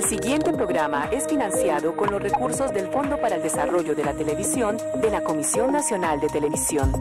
siguiente programa es financiado con los recursos del Fondo para el Desarrollo de la Televisión de la Comisión Nacional de Televisión.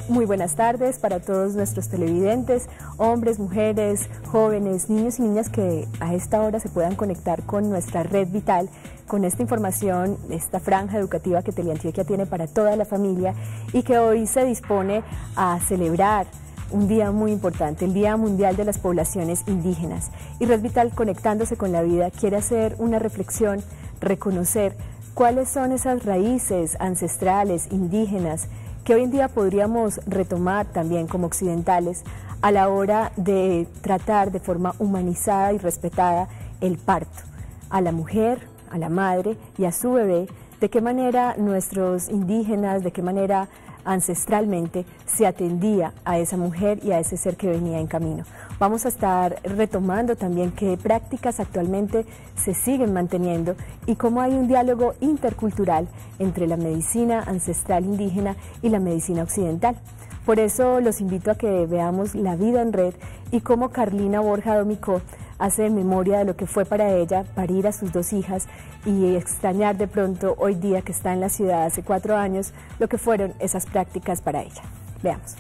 Muy buenas tardes para todos nuestros televidentes, hombres, mujeres, jóvenes, niños y niñas que a esta hora se puedan conectar con nuestra red vital, con esta información, esta franja educativa que Teleantioquia tiene para toda la familia y que hoy se dispone a celebrar un día muy importante, el Día Mundial de las Poblaciones Indígenas. Y Red Vital, conectándose con la vida, quiere hacer una reflexión, reconocer cuáles son esas raíces ancestrales, indígenas, que hoy en día podríamos retomar también como occidentales a la hora de tratar de forma humanizada y respetada el parto, a la mujer, a la madre y a su bebé, de qué manera nuestros indígenas, de qué manera ancestralmente se atendía a esa mujer y a ese ser que venía en camino. Vamos a estar retomando también qué prácticas actualmente se siguen manteniendo y cómo hay un diálogo intercultural entre la medicina ancestral indígena y la medicina occidental. Por eso los invito a que veamos La Vida en Red y cómo Carlina Borja Domicó hace memoria de lo que fue para ella parir a sus dos hijas y extrañar de pronto hoy día que está en la ciudad hace 4 años lo que fueron esas prácticas para ella. Veamos.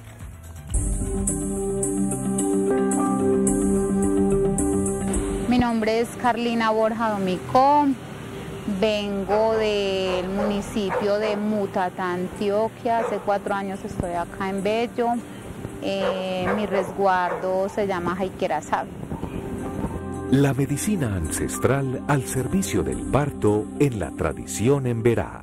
Mi nombre es Carlina Borja Domicó, vengo del municipio de Mutatá, Antioquia, hace 4 años estoy acá en Bello, mi resguardo se llama Jaiquerazab. La medicina ancestral al servicio del parto en la tradición emberá.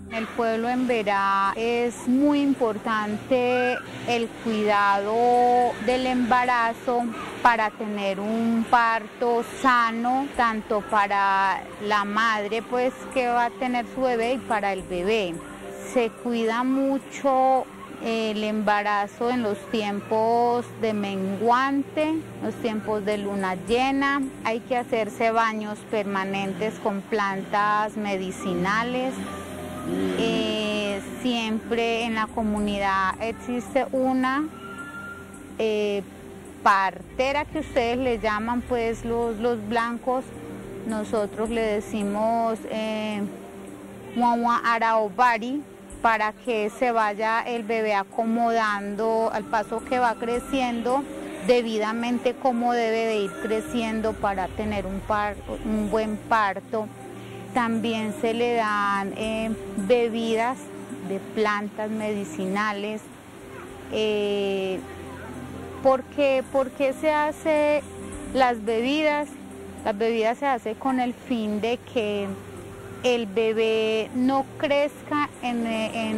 En el pueblo emberá es muy importante el cuidado del embarazo para tener un parto sano, tanto para la madre pues que va a tener su bebé y para el bebé. Se cuida mucho el embarazo en los tiempos de menguante, los tiempos de luna llena. Hay que hacerse baños permanentes con plantas medicinales. Siempre en la comunidad existe una partera que ustedes le llaman pues los blancos, nosotros le decimos Muamua Araobari, para que se vaya el bebé acomodando al paso que va creciendo, debidamente como debe de ir creciendo para tener un buen parto. También se le dan bebidas de plantas medicinales. ¿Por qué se hace las bebidas? Las bebidas se hace con el fin de que el bebé no crezca en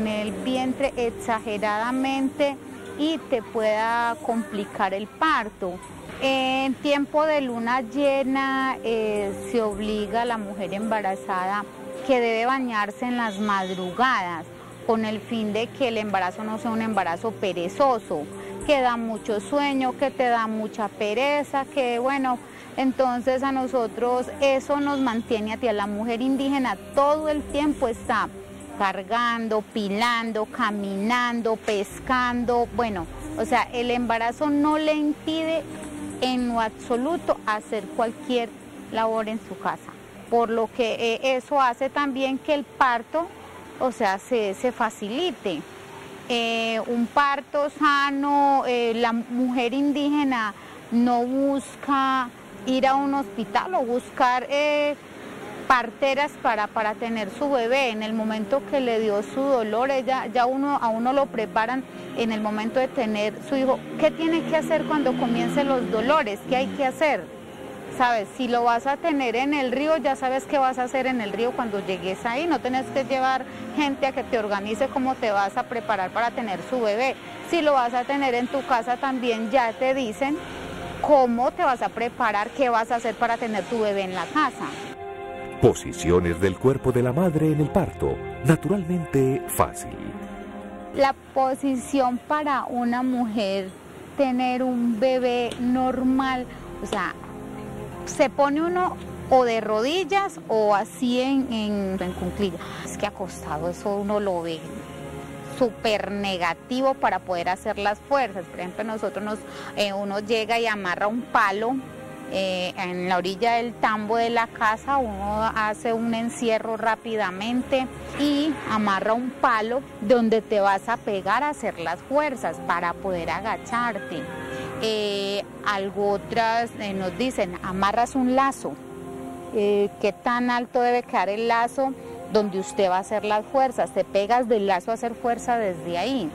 el vientre exageradamente y te pueda complicar el parto. En tiempo de luna llena se obliga a la mujer embarazada que debe bañarse en las madrugadas con el fin de que el embarazo no sea un embarazo perezoso, que da mucho sueño, que te da mucha pereza, que bueno, entonces a nosotros eso nos mantiene a ti, a la mujer indígena todo el tiempo está cargando, pilando, caminando, pescando, bueno, o sea, el embarazo no le impide en lo absoluto hacer cualquier labor en su casa, por lo que eso hace también que el parto, o sea, se facilite. Un parto sano, la mujer indígena no busca ir a un hospital o buscar parteras para tener su bebé. En el momento que le dio su dolor, a uno lo preparan en el momento de tener su hijo. ¿Qué tiene que hacer cuando comiencen los dolores? ¿Qué hay que hacer? ¿Sabes? Si lo vas a tener en el río, ya sabes qué vas a hacer en el río cuando llegues ahí. No tenés que llevar gente a que te organice cómo te vas a preparar para tener su bebé. Si lo vas a tener en tu casa también, ya te dicen cómo te vas a preparar, qué vas a hacer para tener tu bebé en la casa. Posiciones del cuerpo de la madre en el parto, naturalmente fácil. La posición para una mujer tener un bebé normal, o sea, se pone uno o de rodillas o así en cuclillas. Es que acostado eso uno lo ve súper negativo para poder hacer las fuerzas. Por ejemplo, uno llega y amarra un palo en la orilla del tambo de la casa, uno hace un encierro rápidamente y amarra un palo donde te vas a pegar a hacer las fuerzas para poder agacharte. Algo otras nos dicen, amarras un lazo, qué tan alto debe quedar el lazo donde usted va a hacer las fuerzas, te pegas del lazo a hacer fuerza desde ahí.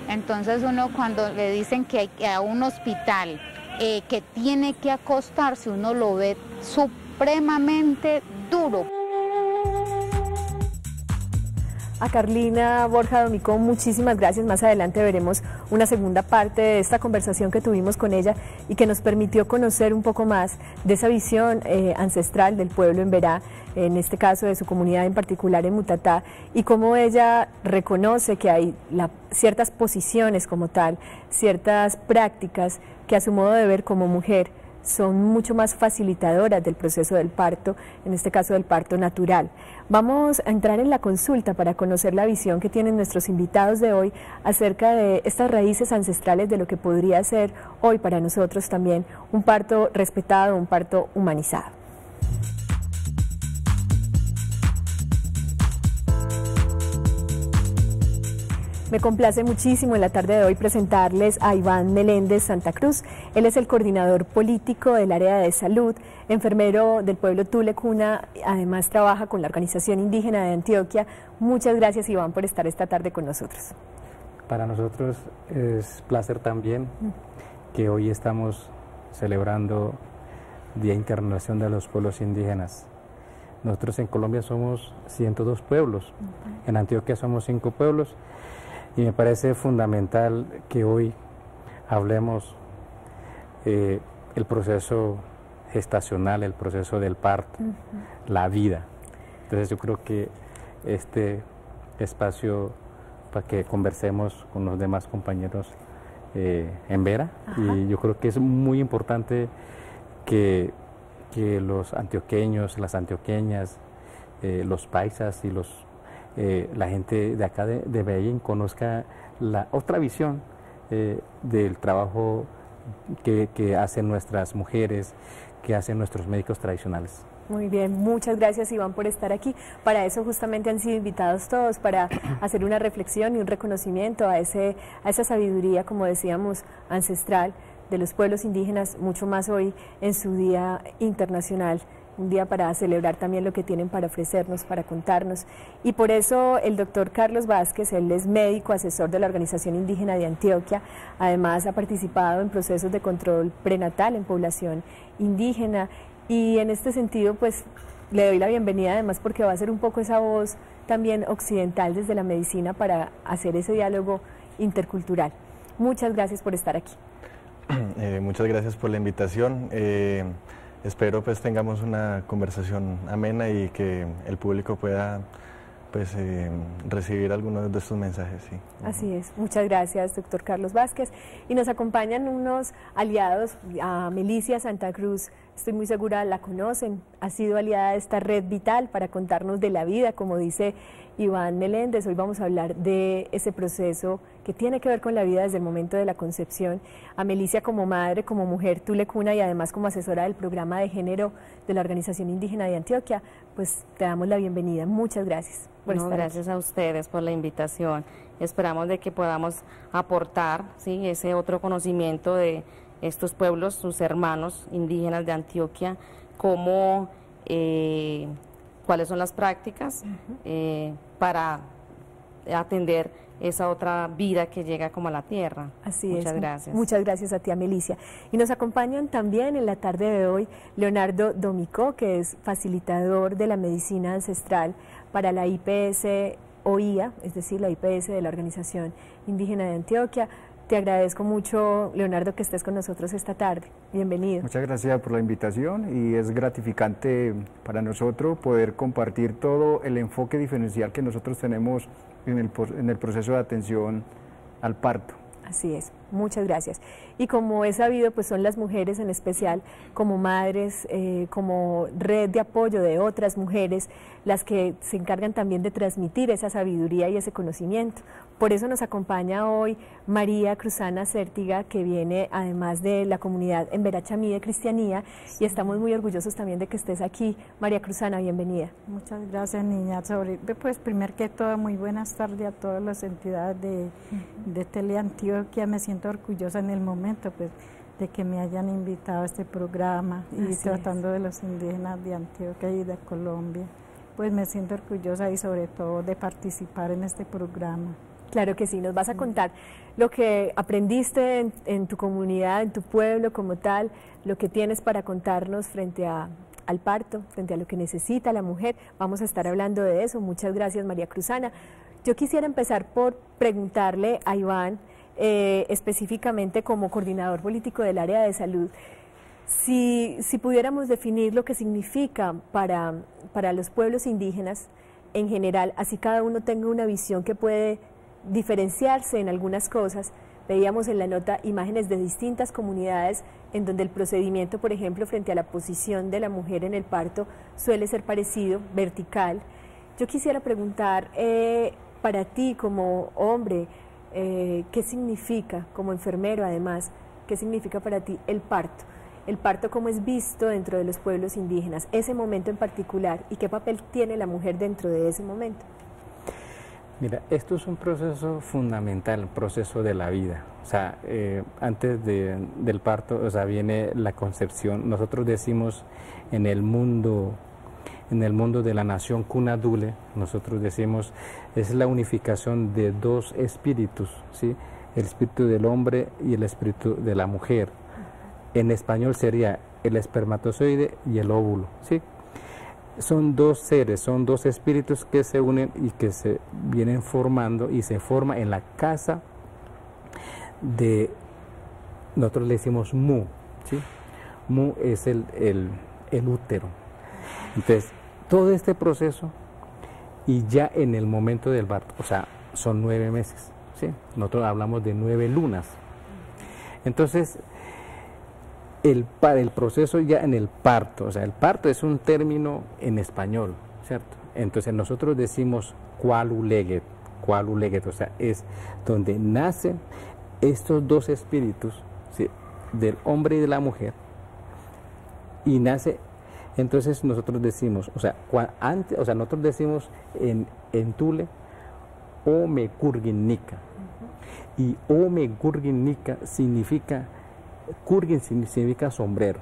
Entonces uno cuando le dicen que hay que ir a un hospital, que tiene que acostarse, uno lo ve supremamente duro. A Carlina Borja Domicó, muchísimas gracias. Más adelante veremos una segunda parte de esta conversación que tuvimos con ella y que nos permitió conocer un poco más de esa visión ancestral del pueblo Emberá, en este caso de su comunidad en particular en Mutatá, y cómo ella reconoce que hay ciertas posiciones como tal, ciertas prácticas que a su modo de ver como mujer son mucho más facilitadoras del proceso del parto, en este caso del parto natural. Vamos a entrar en la consulta para conocer la visión que tienen nuestros invitados de hoy acerca de estas raíces ancestrales de lo que podría ser hoy para nosotros también un parto respetado, un parto humanizado. Me complace muchísimo en la tarde de hoy presentarles a Iván Meléndez Santa Cruz. Él es el coordinador político del área de salud, enfermero del pueblo Tule Cuna, además trabaja con la Organización Indígena de Antioquia. Muchas gracias, Iván, por estar esta tarde con nosotros. Para nosotros es placer también que hoy estamos celebrando Día Internacional de los Pueblos Indígenas. Nosotros en Colombia somos 102 pueblos, en Antioquia somos 5 pueblos. Y me parece fundamental que hoy hablemos el proceso gestacional, el proceso del parto, la vida. Entonces yo creo que este espacio para que conversemos con los demás compañeros en Vera, y yo creo que es muy importante que los antioqueños, las antioqueñas, los paisas y la gente de acá de Medellín conozca la otra visión del trabajo que hacen nuestras mujeres, que hacen nuestros médicos tradicionales. Muy bien, muchas gracias, Iván, por estar aquí. Para eso justamente han sido invitados todos, para hacer una reflexión y un reconocimiento a esa sabiduría, como decíamos, ancestral de los pueblos indígenas, mucho más hoy en su Día Internacional. Un día para celebrar también lo que tienen para ofrecernos, para contarnos. Y por eso el doctor Carlos Vázquez, él es médico asesor de la Organización Indígena de Antioquia, además ha participado en procesos de control prenatal en población indígena, y en este sentido pues le doy la bienvenida además porque va a ser un poco esa voz también occidental desde la medicina para hacer ese diálogo intercultural. Muchas gracias por estar aquí. Muchas gracias por la invitación. Espero pues tengamos una conversación amena y que el público pueda pues recibir algunos de estos mensajes. Sí. Así es, muchas gracias, doctor Carlos Vázquez. Y nos acompañan unos aliados, a Melicia Santa Cruz, estoy muy segura la conocen, ha sido aliada de esta red vital para contarnos de la vida, como dice Iván Meléndez. Hoy vamos a hablar de ese proceso que tiene que ver con la vida desde el momento de la concepción. A Melicia como madre, como mujer Tule Cuna y además como asesora del programa de género de la Organización Indígena de Antioquia, pues te damos la bienvenida. Muchas gracias por estar gracias aquí. A ustedes por la invitación. Esperamos de que podamos aportar, ¿sí?, ese otro conocimiento de estos pueblos, sus hermanos indígenas de Antioquia, cómo, cuáles son las prácticas para atender esa otra vida que llega como a la tierra. Así Muchas es. gracias. Muchas gracias a ti, Melicia. Y nos acompañan también en la tarde de hoy Leonardo Domicó, que es facilitador de la medicina ancestral para la IPS OIA, es decir, la IPS de la Organización Indígena de Antioquia. Te agradezco mucho, Leonardo, que estés con nosotros esta tarde. Bienvenido. Muchas gracias por la invitación y es gratificante para nosotros poder compartir todo el enfoque diferencial que nosotros tenemos en el proceso de atención al parto. Así es, muchas gracias. Y como es sabido, pues son las mujeres en especial, como madres, como red de apoyo de otras mujeres, las que se encargan también de transmitir esa sabiduría y ese conocimiento. Por eso nos acompaña hoy María Cruzana Cértiga, que viene además de la comunidad en Verachamí de Cristianía, y estamos muy orgullosos también de que estés aquí. María Cruzana, bienvenida. Muchas gracias, niña. Pues primero que todo, muy buenas tardes a todas las entidades de Teleantioquia. Me siento orgullosa en el momento pues de que me hayan invitado a este programa y tratando de los indígenas de Antioquia y de Colombia. Pues me siento orgullosa y sobre todo de participar en este programa. Claro que sí, nos vas a contar lo que aprendiste en tu comunidad, en tu pueblo como tal, lo que tienes para contarnos frente al parto, frente a lo que necesita la mujer. Vamos a estar hablando de eso. Muchas gracias, María Cruzana. Yo quisiera empezar por preguntarle a Iván, específicamente como coordinador político del área de salud, si pudiéramos definir lo que significa para los pueblos indígenas en general, así cada uno tenga una visión que puede diferenciarse en algunas cosas. Veíamos en la nota imágenes de distintas comunidades en donde el procedimiento, por ejemplo, frente a la posición de la mujer en el parto suele ser parecido, vertical. Yo quisiera preguntar, para ti como hombre, ¿qué significa, como enfermero además, qué significa para ti el parto? El parto, ¿cómo es visto dentro de los pueblos indígenas? Ese momento en particular, ¿y qué papel tiene la mujer dentro de ese momento? Mira, esto es un proceso fundamental, un proceso de la vida. O sea, antes del parto, o sea, viene la concepción. Nosotros decimos en el mundo de la nación Cunadule, nosotros decimos, es la unificación de dos espíritus, ¿sí? El espíritu del hombre y el espíritu de la mujer. En español sería el espermatozoide y el óvulo, ¿sí? Son dos seres, son dos espíritus que se unen y que se vienen formando y se forma en la casa de, nosotros le decimos Mu, ¿sí? Mu es el útero. Entonces, todo este proceso y ya en el momento del parto, o sea, son 9 meses, ¿sí? Nosotros hablamos de 9 lunas. Entonces, el proceso ya en el parto, o sea, el parto es un término en español, ¿cierto? Entonces nosotros decimos cualuleget, o sea, es donde nacen estos dos espíritus, ¿sí? Del hombre y de la mujer, y nace, entonces nosotros decimos, o sea, nosotros decimos en Tule, Ome Kurginnika, y Ome Kurginnika significa, Kurgin significa sombrero,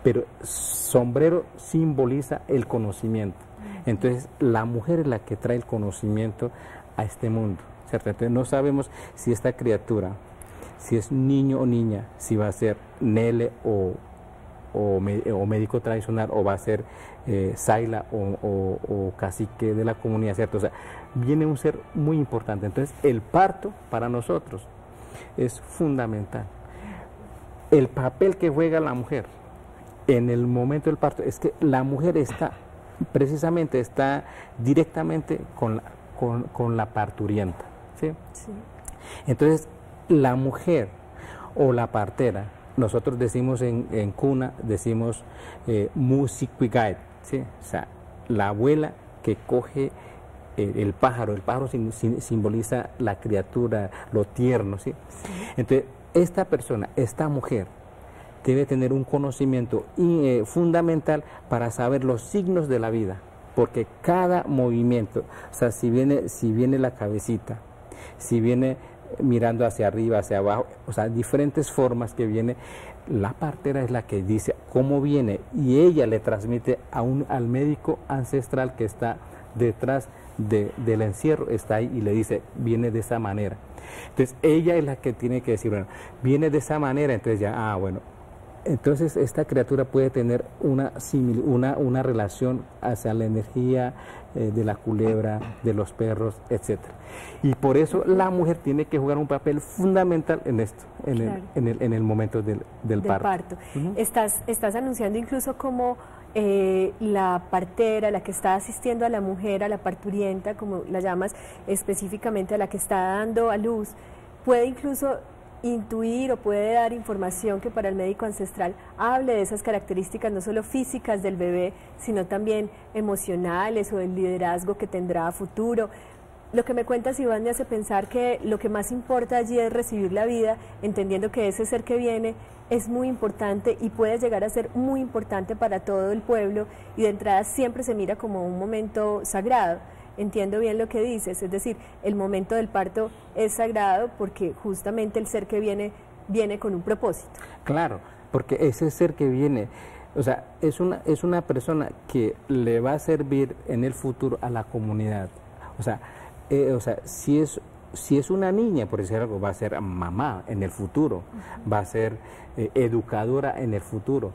pero sombrero simboliza el conocimiento. Entonces la mujer es la que trae el conocimiento a este mundo, ¿cierto? Entonces no sabemos si esta criatura, si es niño o niña, si va a ser Nele o médico tradicional, o va a ser Saila o cacique de la comunidad, ¿cierto? O sea, viene un ser muy importante. Entonces el parto para nosotros es fundamental. El papel que juega la mujer en el momento del parto es que la mujer está directamente con la parturienta, ¿sí? Sí. Entonces la mujer o la partera, nosotros decimos en cuna, decimos musicuigait, ¿sí? O sea, la abuela que coge el pájaro simboliza la criatura, lo tierno, ¿sí? Sí. Entonces esta persona, esta mujer, debe tener un conocimiento fundamental para saber los signos de la vida, porque cada movimiento, o sea, si viene la cabecita, si viene mirando hacia arriba, hacia abajo, o sea, diferentes formas que viene, la partera es la que dice cómo viene, y ella le transmite al médico ancestral que está detrás del encierro, está ahí y le dice, viene de esa manera. Entonces ella es la que tiene que decir, bueno, viene de esa manera, entonces ya, bueno, entonces esta criatura puede tener una relación hacia la energía de la culebra, de los perros, etcétera. Y por eso la mujer tiene que jugar un papel fundamental en esto, en el momento del parto. Estás anunciando incluso como la partera, la que está asistiendo a la mujer, a la parturienta, como la llamas específicamente, a la que está dando a luz, puede incluso intuir o puede dar información que para el médico ancestral hable de esas características no solo físicas del bebé, sino también emocionales o del liderazgo que tendrá a futuro. Lo que me cuentas, Iván, me hace pensar que lo que más importa allí es recibir la vida, entendiendo que ese ser que viene es muy importante y puede llegar a ser muy importante para todo el pueblo, y de entrada siempre se mira como un momento sagrado. Entiendo bien lo que dices, es decir, el momento del parto es sagrado porque justamente el ser que viene con un propósito. Claro, porque ese ser que viene, o sea, es una persona que le va a servir en el futuro a la comunidad. O sea, si es una niña, por decir algo, va a ser mamá en el futuro, va a ser educadora en el futuro,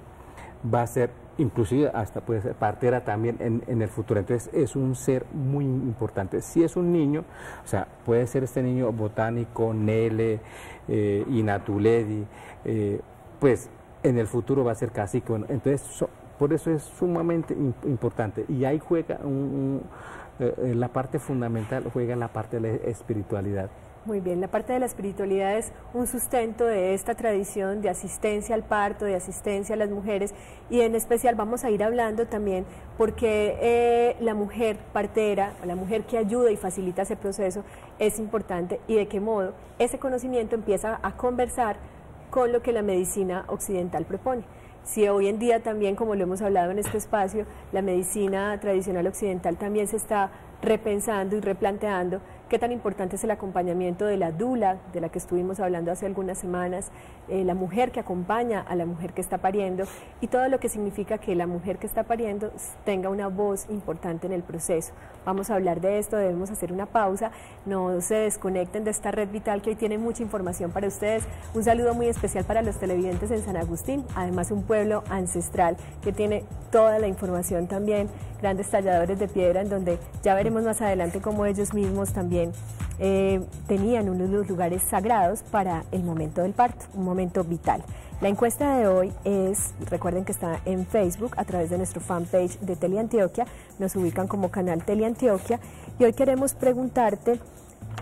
va a ser inclusive hasta puede ser partera también en el futuro. Entonces es un ser muy importante. Si es un niño, o sea, puede ser este niño botánico, Nele, Inatuledi, pues en el futuro va a ser cacique. Bueno, entonces por eso es sumamente importante, y ahí juega la parte fundamental, juega la parte de la espiritualidad. Muy bien, la parte de la espiritualidad es un sustento de esta tradición de asistencia al parto, de asistencia a las mujeres, y en especial vamos a ir hablando también porque la mujer partera, o la mujer que ayuda y facilita ese proceso, es importante, y de qué modo ese conocimiento empieza a conversar con lo que la medicina occidental propone. Si hoy en día también, como lo hemos hablado en este espacio, la medicina tradicional occidental también se está repensando y replanteando qué tan importante es el acompañamiento de la dula, de la que estuvimos hablando hace algunas semanas, la mujer que acompaña a la mujer que está pariendo, y todo lo que significa que la mujer que está pariendo tenga una voz importante en el proceso. Vamos a hablar de esto, debemos hacer una pausa, no se desconecten de esta red vital que hoy tiene mucha información para ustedes. Un saludo muy especial para los televidentes en San Agustín, además un pueblo ancestral que tiene toda la información también, grandes talladores de piedra, en donde ya veremos más adelante cómo ellos mismos también tenían unos lugares sagrados para el momento del parto, un momento vital. La encuesta de hoy es, recuerden que está en Facebook a través de nuestro fanpage de Teleantioquia, nos ubican como canal Teleantioquia, y hoy queremos preguntarte: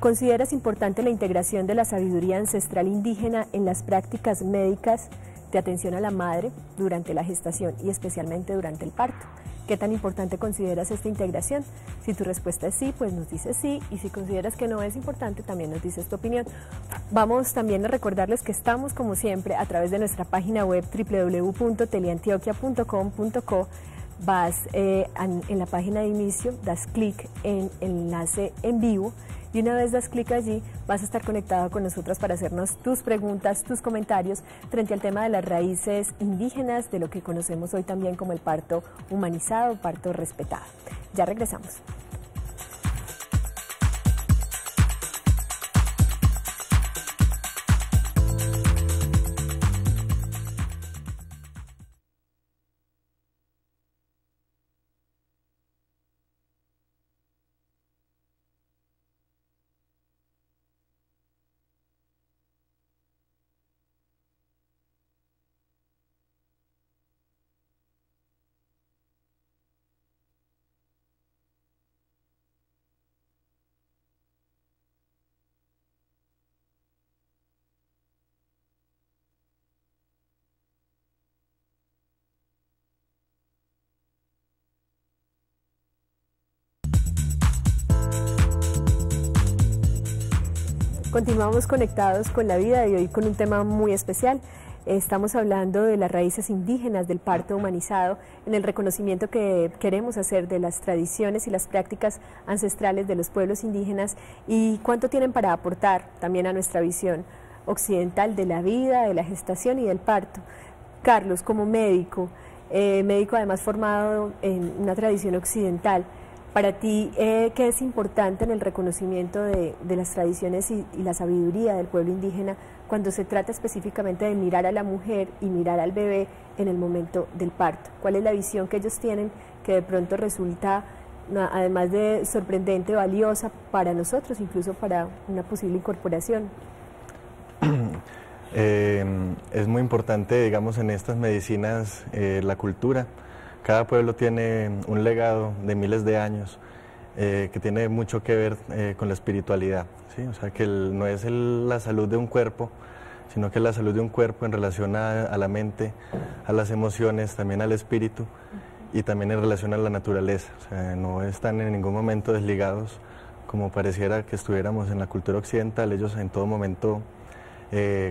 ¿consideras importante la integración de la sabiduría ancestral indígena en las prácticas médicas de atención a la madre durante la gestación y especialmente durante el parto? ¿Qué tan importante consideras esta integración? Si tu respuesta es sí, pues nos dices sí, y si consideras que no es importante, también nos dices tu opinión. Vamos también a recordarles que estamos, como siempre, a través de nuestra página web www.teleantioquia.com.co. Vas en la página de inicio, das clic en enlace en vivo, y una vez das clic allí vas a estar conectado con nosotros para hacernos tus preguntas, tus comentarios frente al tema de las raíces indígenas, de lo que conocemos hoy también como el parto humanizado, parto respetado. Ya regresamos. Continuamos conectados con la vida y hoy con un tema muy especial. Estamos hablando de las raíces indígenas del parto humanizado, en el reconocimiento que queremos hacer de las tradiciones y las prácticas ancestrales de los pueblos indígenas y cuánto tienen para aportar también a nuestra visión occidental de la vida, de la gestación y del parto. Carlos, como médico, médico además formado en una tradición occidental, Para ti, ¿qué es importante en el reconocimiento de las tradiciones y la sabiduría del pueblo indígena cuando se trata específicamente de mirar a la mujer y mirar al bebé en el momento del parto? ¿Cuál es la visión que ellos tienen que de pronto resulta, además de sorprendente, valiosa para nosotros, incluso para una posible incorporación? Es muy importante, digamos, en estas medicinas la cultura. Cada pueblo tiene un legado de miles de años que tiene mucho que ver con la espiritualidad, ¿sí? O sea, que no es la salud de un cuerpo, sino que es la salud de un cuerpo en relación a la mente, a las emociones, también al espíritu y también en relación a la naturaleza. O sea, no están en ningún momento desligados como pareciera que estuviéramos en la cultura occidental. Ellos en todo momento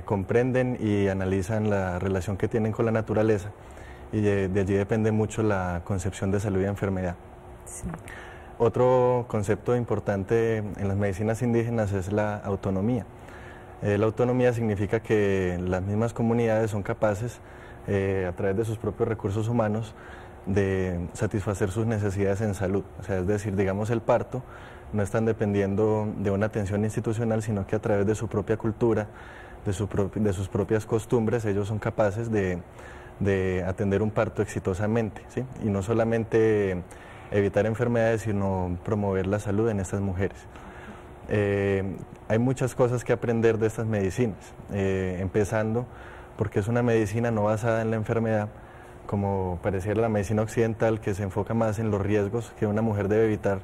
comprenden y analizan la relación que tienen con la naturaleza. Y de allí depende mucho la concepción de salud y enfermedad. Sí. Otro concepto importante en las medicinas indígenas es la autonomía. La autonomía significa que las mismas comunidades son capaces, a través de sus propios recursos humanos, de satisfacer sus necesidades en salud. O sea, es decir, digamos, el parto no están dependiendo de una atención institucional, sino que a través de su propia cultura, de sus propias costumbres, ellos son capaces de atender un parto exitosamente, ¿sí? Y no solamente evitar enfermedades, sino promover la salud en estas mujeres. Hay muchas cosas que aprender de estas medicinas, empezando porque es una medicina no basada en la enfermedad, como pareciera la medicina occidental, que se enfoca más en los riesgos que una mujer debe evitar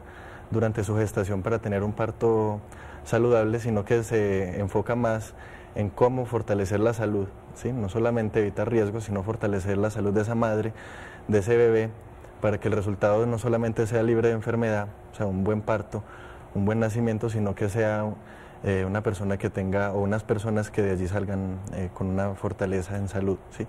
durante su gestación para tener un parto saludable, sino que se enfoca más en cómo fortalecer la salud, ¿sí? No solamente evitar riesgos, sino fortalecer la salud de esa madre, de ese bebé, para que el resultado no solamente sea libre de enfermedad, o sea, un buen parto, un buen nacimiento, sino que sea una persona que tenga, o unas personas que de allí salgan con una fortaleza en salud, ¿sí?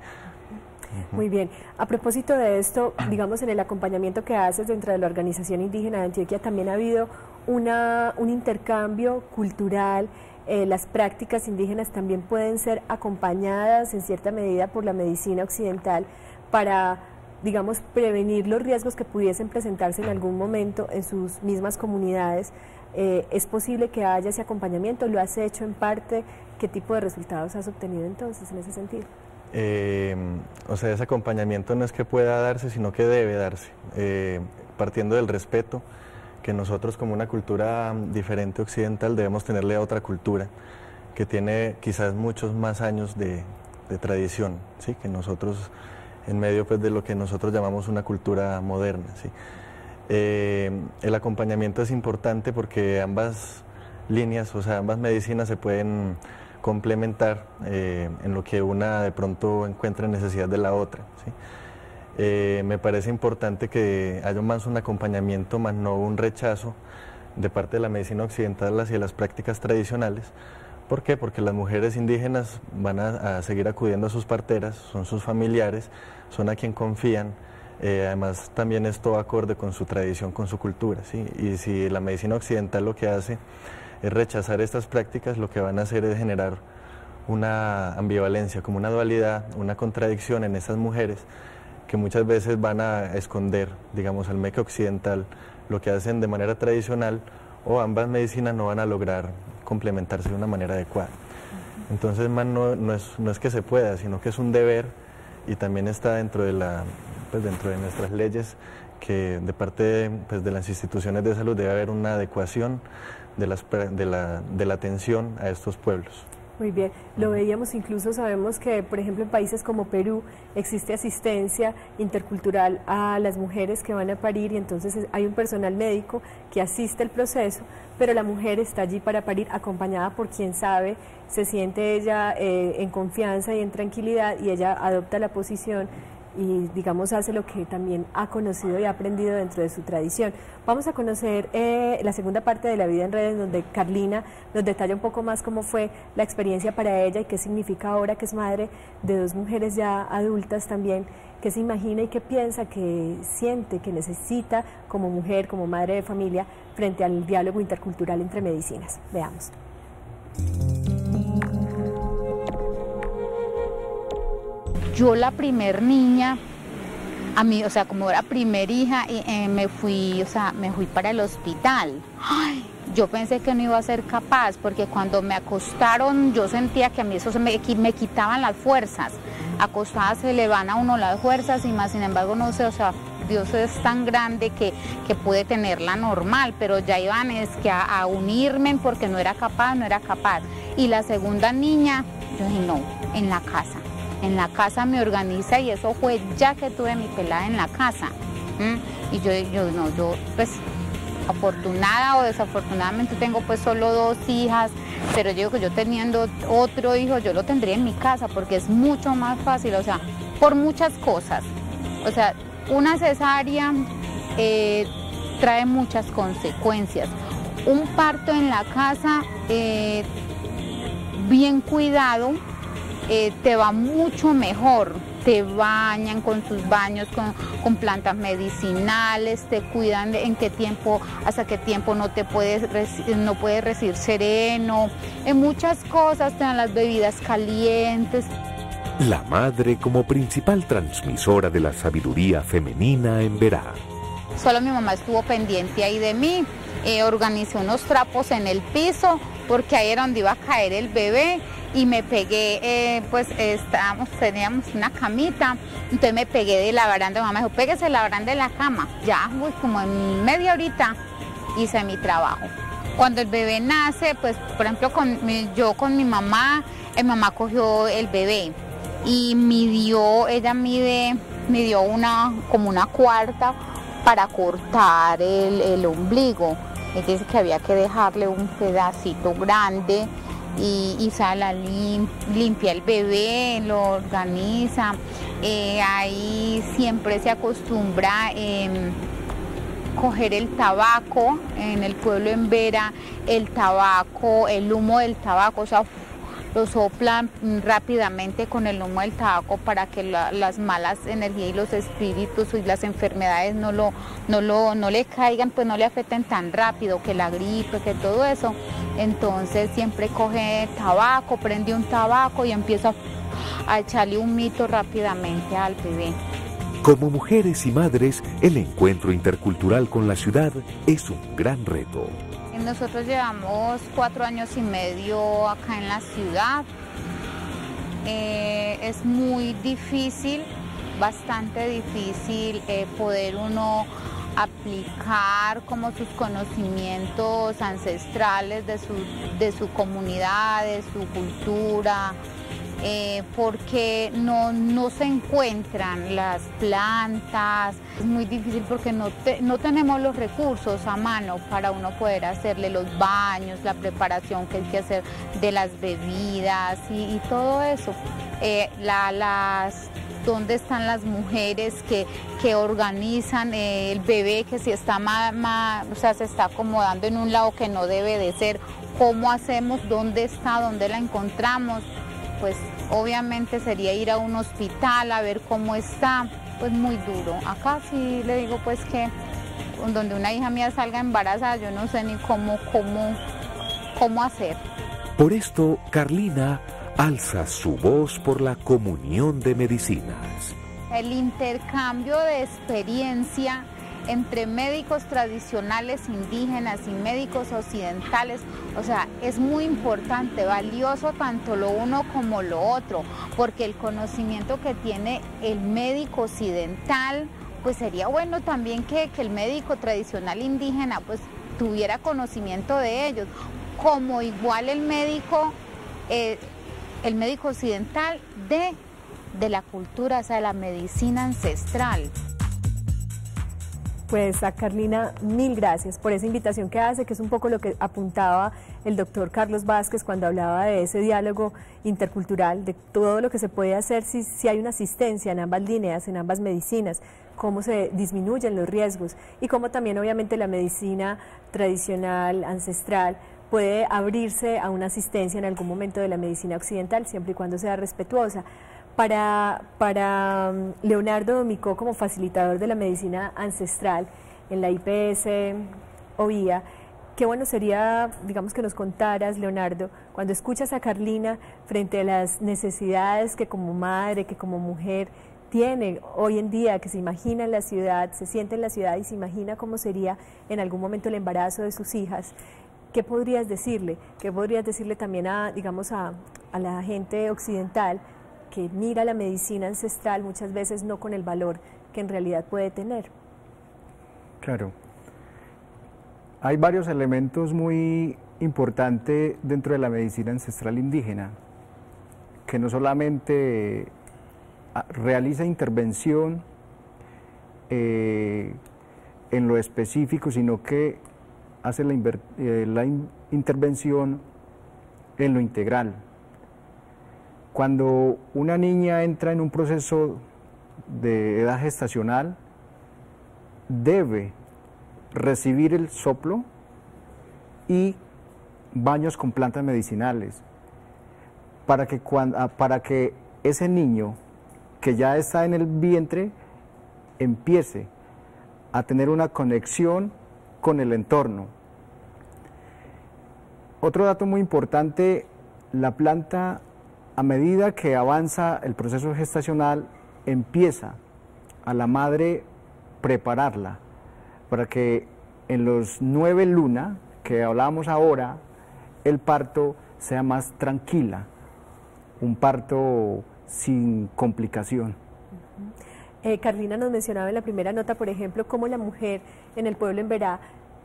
Muy bien. A propósito de esto, digamos, en el acompañamiento que haces dentro de la Organización Indígena de Antioquia también ha habido un intercambio cultural. Las prácticas indígenas también pueden ser acompañadas en cierta medida por la medicina occidental para, digamos, prevenir los riesgos que pudiesen presentarse en algún momento en sus mismas comunidades. ¿Es posible que haya ese acompañamiento? ¿Lo has hecho en parte? ¿Qué tipo de resultados has obtenido entonces en ese sentido? O sea, ese acompañamiento no es que pueda darse, sino que debe darse, partiendo del respeto que nosotros como una cultura diferente occidental debemos tenerle a otra cultura que tiene quizás muchos más años de tradición, ¿sí? Que nosotros en medio, pues, de lo que nosotros llamamos una cultura moderna, ¿sí? El acompañamiento es importante porque ambas líneas, o sea, ambas medicinas se pueden complementar en lo que una de pronto encuentra necesidad de la otra, ¿sí? Me parece importante que haya más un acompañamiento, más no un rechazo de parte de la medicina occidental hacia las prácticas tradicionales. ¿Por qué? Porque las mujeres indígenas van a seguir acudiendo a sus parteras, son sus familiares, son a quien confían. Además, también es todo acorde con su tradición, con su cultura, ¿sí? Y si la medicina occidental lo que hace es rechazar estas prácticas, lo que van a hacer es generar una ambivalencia, como una dualidad, una contradicción en estas mujeres que muchas veces van a esconder, digamos, al meque occidental lo que hacen de manera tradicional, o ambas medicinas no van a lograr complementarse de una manera adecuada. Entonces, no es que se pueda, sino que es un deber, y también está dentro de nuestras leyes que de parte de las instituciones de salud debe haber una adecuación de la atención a estos pueblos. Muy bien, lo veíamos, incluso sabemos que, por ejemplo, en países como Perú existe asistencia intercultural a las mujeres que van a parir, y entonces hay un personal médico que asiste el proceso, pero la mujer está allí para parir acompañada por quien sabe, se siente ella en confianza y en tranquilidad, y ella adopta la posición y, digamos, hace lo que también ha conocido y ha aprendido dentro de su tradición. Vamos a conocer la segunda parte de La Vida en Redes, donde Carlina nos detalla un poco más cómo fue la experiencia para ella y qué significa ahora que es madre de dos mujeres ya adultas también, qué se imagina y qué piensa, qué siente, que necesita como mujer, como madre de familia, frente al diálogo intercultural entre medicinas. Veamos. Yo, la primer niña, a mí, o sea, como era primer hija, me fui para el hospital. Ay, yo pensé que no iba a ser capaz, porque cuando me acostaron yo sentía que a mí eso me quitaban las fuerzas. Acostada se le van a uno las fuerzas y más, sin embargo, no sé, o sea, Dios es tan grande que pude tenerla normal, pero ya iban a unirme porque no era capaz. Y la segunda niña, yo dije, no, en la casa me organiza, y eso fue ya que tuve mi pelada en la casa. Y yo pues afortunada o desafortunadamente tengo pues solo 2 hijas, pero yo digo que yo teniendo otro hijo yo lo tendría en mi casa porque es mucho más fácil, o sea, por muchas cosas. O sea, una cesárea trae muchas consecuencias. Un parto en la casa bien cuidado te va mucho mejor. Te bañan con sus baños, con plantas medicinales, te cuidan de en qué tiempo, hasta qué tiempo no puedes recibir sereno, en muchas cosas, te dan las bebidas calientes. La madre como principal transmisora de la sabiduría femenina en Berá. Solo mi mamá estuvo pendiente ahí de mí, organizé unos trapos en el piso, porque ahí era donde iba a caer el bebé. Y me pegué, teníamos una camita, entonces me pegué de la baranda. Mamá me dijo, péguese de la baranda de la cama. Ya, como en media horita hice mi trabajo. Cuando el bebé nace, pues, por ejemplo, yo con mi mamá cogió el bebé y ella midió como una cuarta para cortar el ombligo. Entonces que había que dejarle un pedacito grande. Y limpia el bebé, lo organiza. Ahí siempre se acostumbra coger el tabaco. En el pueblo en Berá, el humo del tabaco, o sea, lo soplan rápidamente con el humo del tabaco para que las malas energías y los espíritus y las enfermedades no le caigan, pues no le afecten tan rápido, que la gripe, que todo eso. Entonces siempre coge tabaco, prende un tabaco y empieza a echarle un mito rápidamente al bebé. Como mujeres y madres, el encuentro intercultural con la ciudad es un gran reto. Nosotros llevamos 4 años y medio acá en la ciudad. Es muy difícil, bastante difícil poder uno aplicar como sus conocimientos ancestrales de su comunidad, de su cultura, porque no se encuentran las plantas. Es muy difícil porque no tenemos los recursos a mano para uno poder hacerle los baños, la preparación que hay que hacer de las bebidas y todo eso. ¿Dónde están las mujeres que organizan el bebé, que si está o sea, se está acomodando en un lado que no debe de ser? ¿Cómo hacemos? ¿Dónde está? ¿Dónde la encontramos? Pues obviamente sería ir a un hospital a ver cómo está, pues muy duro. Acá sí le digo pues que donde una hija mía salga embarazada, yo no sé ni cómo hacer. Por esto, Carlina alza su voz por la comunión de medicinas. El intercambio de experiencia entre médicos tradicionales indígenas y médicos occidentales, o sea, es muy importante, valioso tanto lo uno como lo otro, porque el conocimiento que tiene el médico occidental, pues sería bueno también que el médico tradicional indígena pues tuviera conocimiento de ellos, como igual el médico occidental de la cultura, o sea, de la medicina ancestral. Pues a Carlina, mil gracias por esa invitación que hace, que es un poco lo que apuntaba el doctor Carlos Vázquez cuando hablaba de ese diálogo intercultural, de todo lo que se puede hacer si hay una asistencia en ambas líneas, en ambas medicinas, cómo se disminuyen los riesgos y cómo también obviamente la medicina tradicional, ancestral, puede abrirse a una asistencia en algún momento de la medicina occidental, siempre y cuando sea respetuosa. Para Leonardo Domicó, como facilitador de la medicina ancestral en la IPS OVIA, qué bueno sería, digamos, que nos contaras, Leonardo, cuando escuchas a Carlina frente a las necesidades que como madre, que como mujer tiene hoy en día, que se imagina en la ciudad, se siente en la ciudad y se imagina cómo sería en algún momento el embarazo de sus hijas, ¿qué podrías decirle? ¿Qué podrías decirle también a, digamos, a la gente occidental que mira la medicina ancestral muchas veces no con el valor que en realidad puede tener? Claro. Hay varios elementos muy importantes dentro de la medicina ancestral indígena, que no solamente realiza intervención en lo específico, sino que hace la intervención en lo integral. Cuando una niña entra en un proceso de edad gestacional, debe recibir el soplo y baños con plantas medicinales para que ese niño que ya está en el vientre empiece a tener una conexión con el entorno. Otro dato muy importante, la planta, a medida que avanza el proceso gestacional, empieza a la madre prepararla para que en los 9 lunas que hablábamos ahora, el parto sea más tranquila, un parto sin complicación. Carlina nos mencionaba en la primera nota, por ejemplo, cómo la mujer en el pueblo Emberá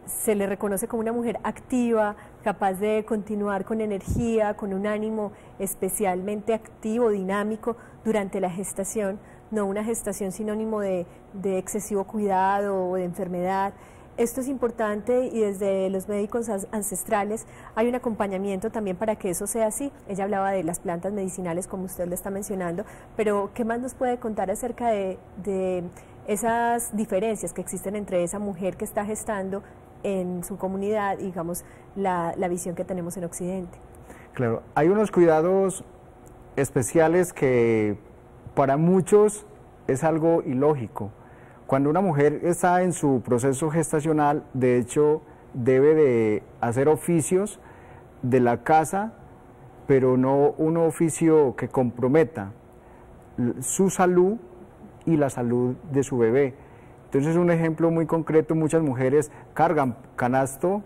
se le reconoce como una mujer activa, capaz de continuar con energía, con un ánimo especialmente activo, dinámico durante la gestación, no una gestación sinónimo de excesivo cuidado o de enfermedad. Esto es importante y desde los médicos ancestrales hay un acompañamiento también para que eso sea así. Ella hablaba de las plantas medicinales, como usted le está mencionando, pero ¿qué más nos puede contar acerca de esas diferencias que existen entre esa mujer que está gestando en su comunidad y, digamos, la visión que tenemos en Occidente? Claro, hay unos cuidados especiales que para muchos es algo ilógico. Cuando una mujer está en su proceso gestacional, de hecho, debe de hacer oficios de la casa, pero no un oficio que comprometa su salud y la salud de su bebé. Entonces, un ejemplo muy concreto, muchas mujeres cargan canasto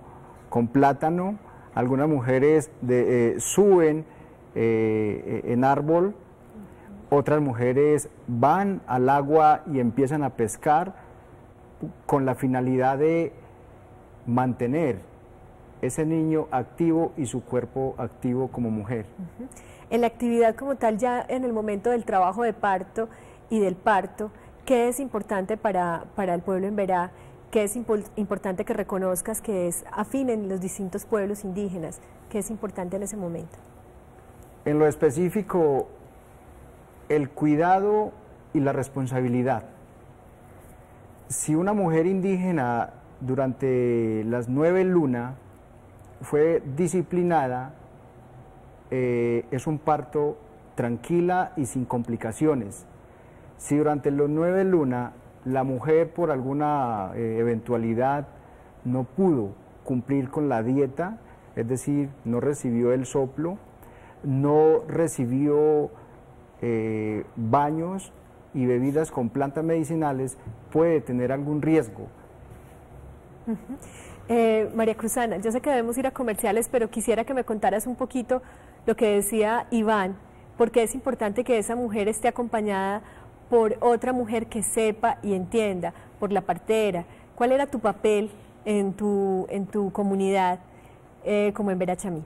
con plátano, algunas mujeres suben en árbol, otras mujeres van al agua y empiezan a pescar con la finalidad de mantener ese niño activo y su cuerpo activo como mujer. En la actividad como tal, ya en el momento del trabajo de parto y del parto, ¿qué es importante para el pueblo Emberá? ¿Qué es importante que reconozcas que es afín en los distintos pueblos indígenas? ¿Qué es importante en ese momento? En lo específico, el cuidado y la responsabilidad. Si una mujer indígena durante las 9 lunas fue disciplinada, es un parto tranquila y sin complicaciones. Si durante los 9 lunas la mujer por alguna eventualidad no pudo cumplir con la dieta, es decir, no recibió el soplo, no recibió baños y bebidas con plantas medicinales, puede tener algún riesgo. María Cruzana, yo sé que debemos ir a comerciales, pero quisiera que me contaras un poquito lo que decía Iván, porque es importante que esa mujer esté acompañada por otra mujer que sepa y entienda, por la partera. ¿Cuál era tu papel en tu comunidad como Emberá Chamí?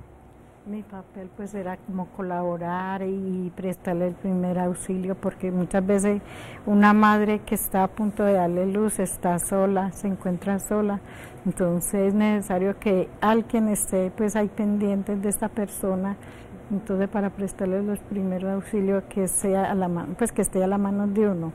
Mi papel pues era como colaborar y prestarle el primer auxilio, porque muchas veces una madre que está a punto de darle luz está sola, se encuentra sola, entonces es necesario que alguien esté pues ahí pendiente de esta persona, entonces para prestarle los primeros auxilios que sea a la mano, pues que esté a la mano de uno.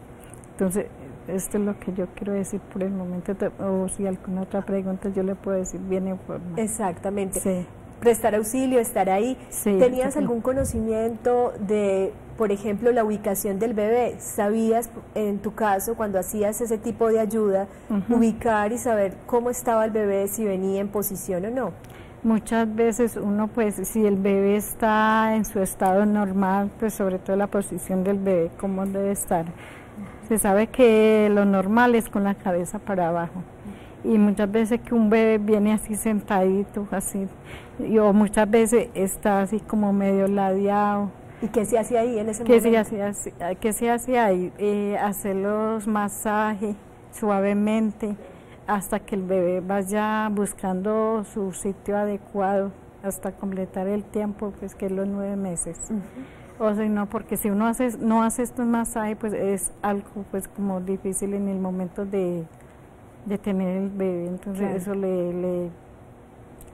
Entonces esto es lo que yo quiero decir por el momento, o si alguna otra pregunta yo le puedo decir bien informada. Exactamente. Sí. Prestar auxilio, estar ahí. Sí, ¿Tenías algún conocimiento de, por ejemplo, la ubicación del bebé? ¿Sabías, en tu caso, cuando hacías ese tipo de ayuda, ubicar y saber cómo estaba el bebé, si venía en posición o no? Muchas veces uno, pues, si el bebé está en su estado normal, pues sobre todo la posición del bebé, cómo debe estar. Se sabe que lo normal es con la cabeza para abajo. Y muchas veces que un bebé viene así sentadito, así, o muchas veces está así como medio ladeado. ¿Y qué se hace ahí en ese momento? ¿Qué se hace ahí? Hacer los masajes suavemente hasta que el bebé vaya buscando su sitio adecuado hasta completar el tiempo, pues que es los 9 meses. O sea, no, porque si uno no hace estos masajes, pues es algo pues como difícil en el momento de tener el bebé, entonces claro. Eso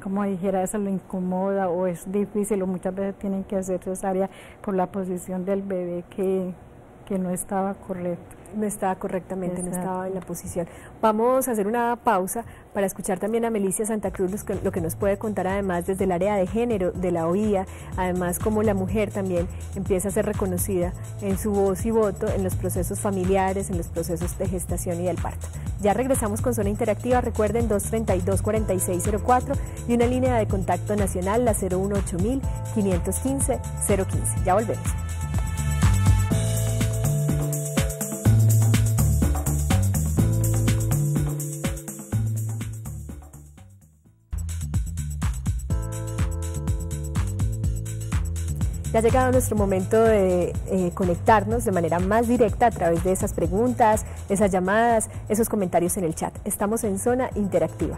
como dijera, eso lo incomoda o es difícil o muchas veces tienen que hacer cesárea por la posición del bebé que no estaba correcta. No estaba correctamente, Exacto. No estaba en la posición. Vamos a hacer una pausa para escuchar también a Melicia Santa Cruz lo que nos puede contar además desde el área de género de la OIA, además cómo la mujer también empieza a ser reconocida en su voz y voto en los procesos familiares, en los procesos de gestación y del parto. Ya regresamos con Zona Interactiva, recuerden 232-4604 y una línea de contacto nacional, la 018-515-015. Ya volvemos. Ya ha llegado nuestro momento de conectarnos de manera más directa a través de esas preguntas, esas llamadas, esos comentarios en el chat. Estamos en Zona Interactiva.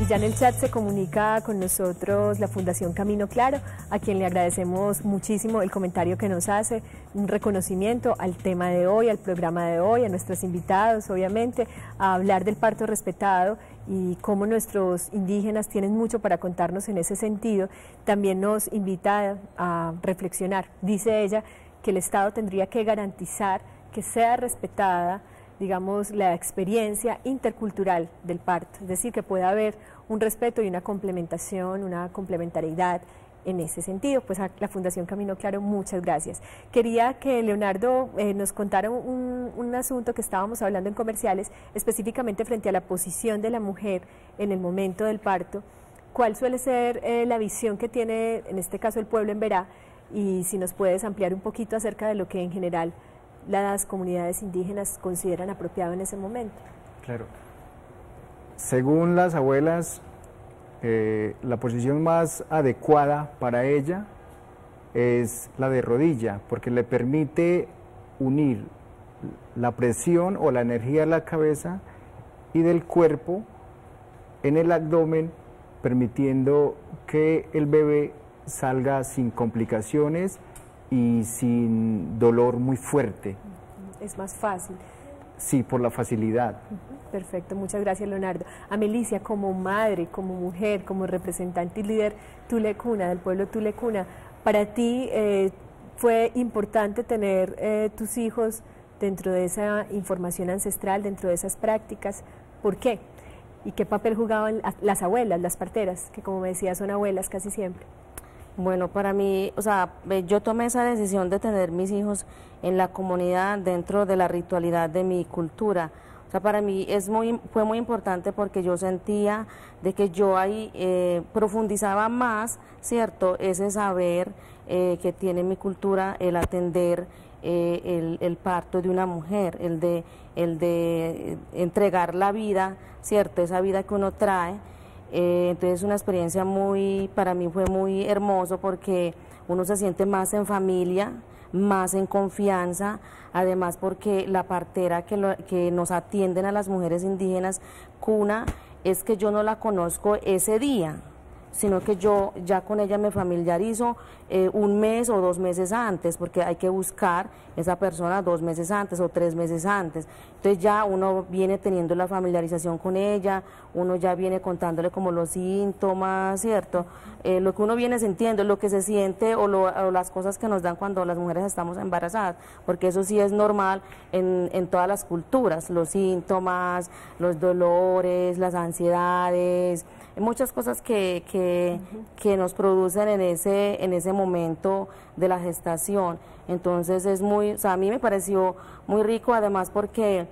Y ya en el chat se comunica con nosotros la Fundación Camino Claro, a quien le agradecemos muchísimo el comentario que nos hace, un reconocimiento al tema de hoy, al programa de hoy, a nuestros invitados, obviamente, a hablar del parto respetado y cómo nuestros indígenas tienen mucho para contarnos en ese sentido. También nos invita a reflexionar. Dice ella que el Estado tendría que garantizar que sea respetada, digamos, la experiencia intercultural del parto, es decir, que pueda haber un respeto y una complementación, una complementariedad en ese sentido. Pues a la Fundación Camino Claro, muchas gracias. Quería que Leonardo nos contara un asunto que estábamos hablando en comerciales, específicamente frente a la posición de la mujer en el momento del parto. ¿Cuál suele ser la visión que tiene, en este caso, el pueblo en Berá? Y si nos puedes ampliar un poquito acerca de lo que en general las comunidades indígenas consideran apropiado en ese momento. Claro. Según las abuelas, la posición más adecuada para ella es la de rodilla, porque le permite unir la presión o la energía de la cabeza y del cuerpo en el abdomen, permitiendo que el bebé salga sin complicaciones y sin dolor muy fuerte. Es más fácil. Sí, por la facilidad. Perfecto, muchas gracias, Leonardo. A Melicia, como madre, como mujer, como representante y líder tulecuna, del pueblo tulecuna, para ti fue importante tener tus hijos dentro de esa información ancestral, dentro de esas prácticas. ¿Por qué? ¿Y qué papel jugaban las abuelas, las parteras, que como me decía son abuelas casi siempre? Bueno, para mí, o sea, yo tomé esa decisión de tener mis hijos en la comunidad dentro de la ritualidad de mi cultura. O sea, para mí fue muy importante porque yo sentía de que yo ahí profundizaba más, ¿cierto?, ese saber que tiene mi cultura, el atender el parto de una mujer, el de entregar la vida, ¿cierto?, esa vida que uno trae. Entonces una experiencia para mí fue muy hermoso porque uno se siente más en familia, más en confianza, además porque la partera que nos atienden a las mujeres indígenas, cuna, es que yo no la conozco ese día, sino que yo ya con ella me familiarizo 1 mes o 2 meses antes, porque hay que buscar esa persona 2 meses antes o 3 meses antes. Entonces ya uno viene teniendo la familiarización con ella, uno ya viene contándole como los síntomas, ¿cierto? Lo que uno viene sintiendo, lo que se siente o las cosas que nos dan cuando las mujeres estamos embarazadas, porque eso sí es normal en todas las culturas, los síntomas, los dolores, las ansiedades, muchas cosas que nos producen en ese momento de la gestación. Entonces o sea, a mí me pareció muy rico, además porque,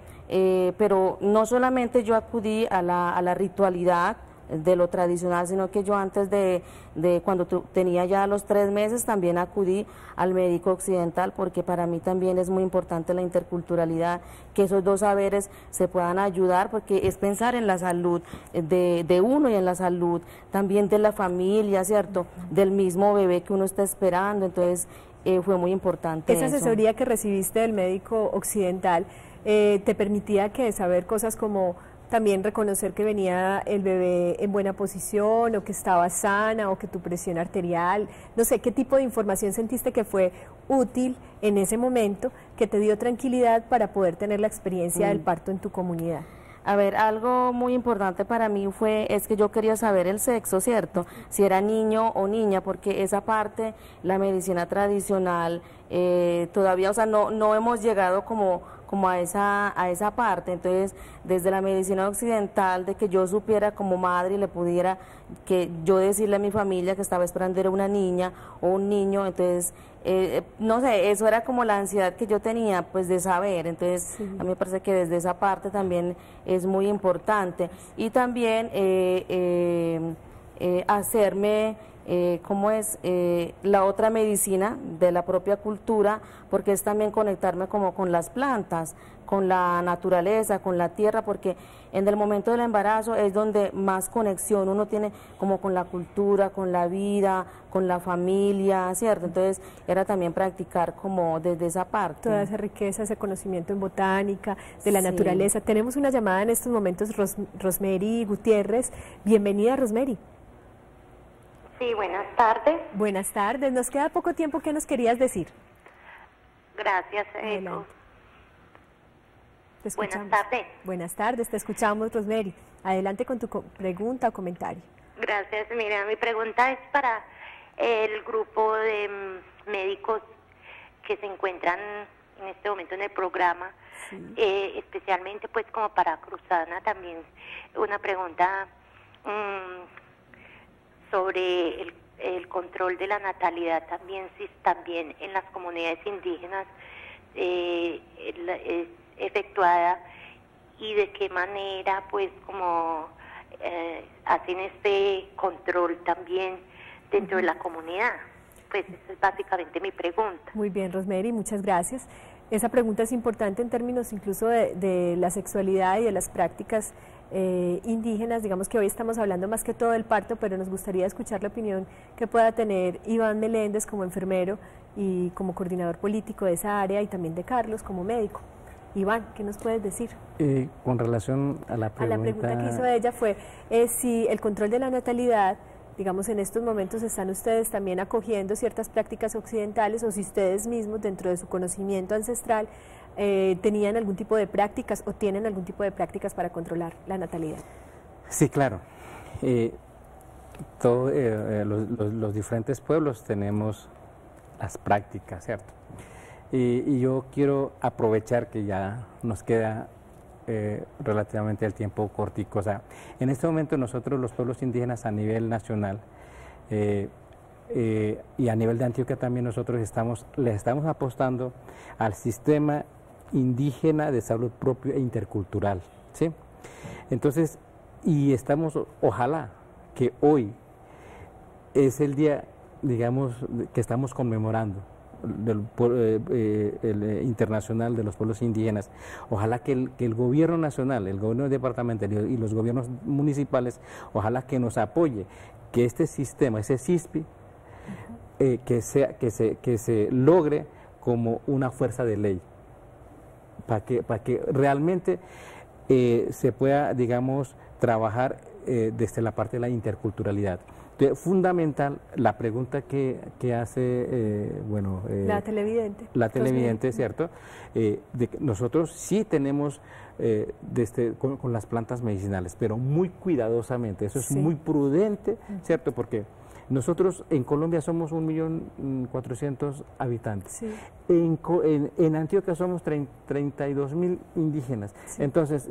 pero no solamente yo acudí a la ritualidad de lo tradicional, sino que yo antes de cuando tenía ya los 3 meses también acudí al médico occidental, porque para mí también es muy importante la interculturalidad, que esos dos saberes se puedan ayudar, porque es pensar en la salud de uno y en la salud también de la familia, ¿cierto? Del mismo bebé que uno está esperando, entonces fue muy importante. Esa asesoría que recibiste del médico occidental te permitía que saber cosas como también reconocer que venía el bebé en buena posición o que estaba sana o que tu presión arterial, no sé, ¿qué tipo de información sentiste que fue útil en ese momento, que te dio tranquilidad para poder tener la experiencia del parto en tu comunidad? A ver, algo muy importante para mí es que yo quería saber el sexo, ¿cierto? Si era niño o niña, porque esa parte, la medicina tradicional, todavía, o sea, no hemos llegado como a esa parte. Entonces, desde la medicina occidental, de que yo supiera como madre y le pudiera, que yo decirle a mi familia que estaba esperando era una niña o un niño, entonces, no sé, eso era como la ansiedad que yo tenía, pues, de saber. Entonces, sí, a mí me parece que desde esa parte también es muy importante. Y también hacerme cómo es la otra medicina de la propia cultura, porque es también conectarme como con las plantas, con la naturaleza, con la tierra, porque en el momento del embarazo es donde más conexión uno tiene como con la cultura, con la vida, con la familia, ¿cierto? Entonces era también practicar como desde esa parte. Toda esa riqueza, ese conocimiento en botánica, de la naturaleza. Tenemos una llamada en estos momentos, Rosemary Gutiérrez. Bienvenida, Rosemary. Sí, buenas tardes. Buenas tardes. Nos queda poco tiempo. ¿Qué nos querías decir? Gracias. Buenas tardes. Buenas tardes, te escuchamos, Rosemary. Adelante con tu pregunta o comentario. Gracias. Mira, mi pregunta es para el grupo de médicos que se encuentran en este momento en el programa, sí, especialmente pues como para Cruzana también una pregunta sobre el control de la natalidad también, si también en las comunidades indígenas es efectuada y de qué manera pues como hacen este control también dentro de la comunidad. Pues esa es básicamente mi pregunta. Muy bien, Rosemary, muchas gracias. Esa pregunta es importante en términos incluso de la sexualidad y de las prácticas indígenas. Digamos que hoy estamos hablando más que todo del parto, pero nos gustaría escuchar la opinión que pueda tener Iván Meléndez como enfermero y como coordinador político de esa área, y también de Carlos como médico. Iván, ¿qué nos puedes decir? Con relación a la pregunta que hizo ella fue si el control de la natalidad, digamos, en estos momentos están ustedes también acogiendo ciertas prácticas occidentales, o si ustedes mismos dentro de su conocimiento ancestral tenían algún tipo de prácticas o tienen algún tipo de prácticas para controlar la natalidad. Sí, claro. Los diferentes pueblos tenemos las prácticas, ¿cierto? Y yo quiero aprovechar que ya nos queda relativamente el tiempo cortico. O sea, en este momento nosotros los pueblos indígenas a nivel nacional y a nivel de Antioquia también nosotros les estamos apostando al sistema indígena de salud propio e intercultural, ¿sí? Entonces, y ojalá que hoy es el día, digamos, que estamos conmemorando el internacional de los pueblos indígenas. Ojalá que el gobierno nacional, el gobierno departamental y los gobiernos municipales, ojalá que nos apoye, que este sistema, ese CISPI, que se logre como una fuerza de ley, para que realmente se pueda, digamos, trabajar desde la parte de la interculturalidad. Entonces, fundamental la pregunta que hace, la televidente. La televidente, ¿cierto? De que nosotros sí tenemos con las plantas medicinales, pero muy cuidadosamente, eso es muy prudente, ¿cierto? Porque Nosotros en Colombia somos 1.400.000 habitantes. Sí. En Antioquia somos 32.000 indígenas. Sí. Entonces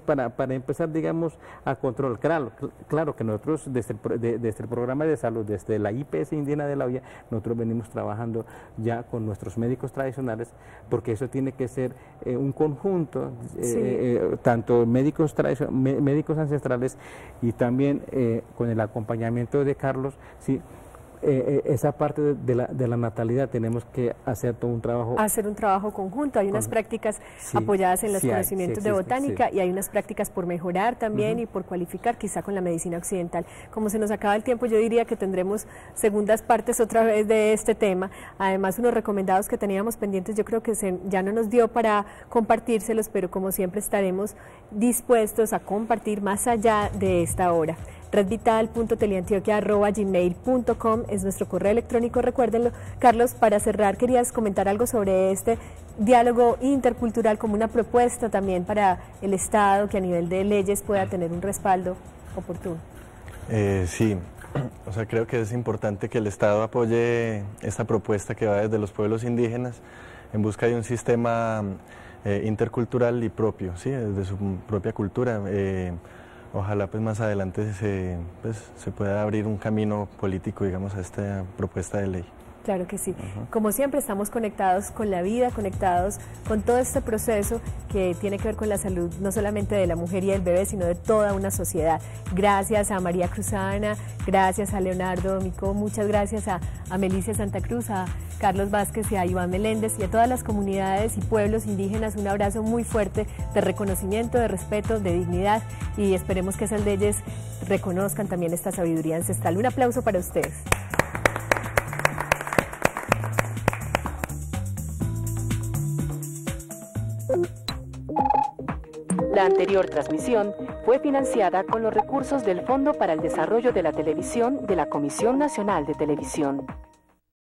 para empezar, digamos, a control, claro que nosotros desde el programa de salud, desde la IPS indígena de La Hoya, nosotros venimos trabajando ya con nuestros médicos tradicionales, porque eso tiene que ser un conjunto, tanto médicos ancestrales y también con el acompañamiento de Carlos, sí. Esa parte de la natalidad tenemos que hacer todo un trabajo. Hacer un trabajo conjunto. Hay unas prácticas apoyadas en los conocimientos de botánica y hay unas prácticas por mejorar también y por cualificar, quizá con la medicina occidental. Como se nos acaba el tiempo, yo diría que tendremos segundas partes otra vez de este tema. Además, unos recomendados que teníamos pendientes, yo creo que ya no nos dio para compartírselos, pero como siempre estaremos dispuestos a compartir más allá de esta hora. redvital.teleantioquia@gmail.com es nuestro correo electrónico, recuérdenlo. Carlos, para cerrar, querías comentar algo sobre este diálogo intercultural como una propuesta también para el Estado que a nivel de leyes pueda tener un respaldo oportuno. Sí, o sea, creo que es importante que el Estado apoye esta propuesta que va desde los pueblos indígenas en busca de un sistema intercultural y propio, ¿sí? Desde su propia cultura. Ojalá pues más adelante se pueda abrir un camino político, digamos, a esta propuesta de ley. Claro que sí. Como siempre, estamos conectados con la vida, conectados con todo este proceso que tiene que ver con la salud, no solamente de la mujer y del bebé, sino de toda una sociedad. Gracias a María Cruzana, gracias a Leonardo Micó, muchas gracias a Melicia Santa Cruz, a Carlos Vázquez y a Iván Meléndez y a todas las comunidades y pueblos indígenas. Un abrazo muy fuerte de reconocimiento, de respeto, de dignidad y esperemos que esas leyes reconozcan también esta sabiduría ancestral. Un aplauso para ustedes. La anterior transmisión fue financiada con los recursos del Fondo para el Desarrollo de la Televisión de la Comisión Nacional de Televisión.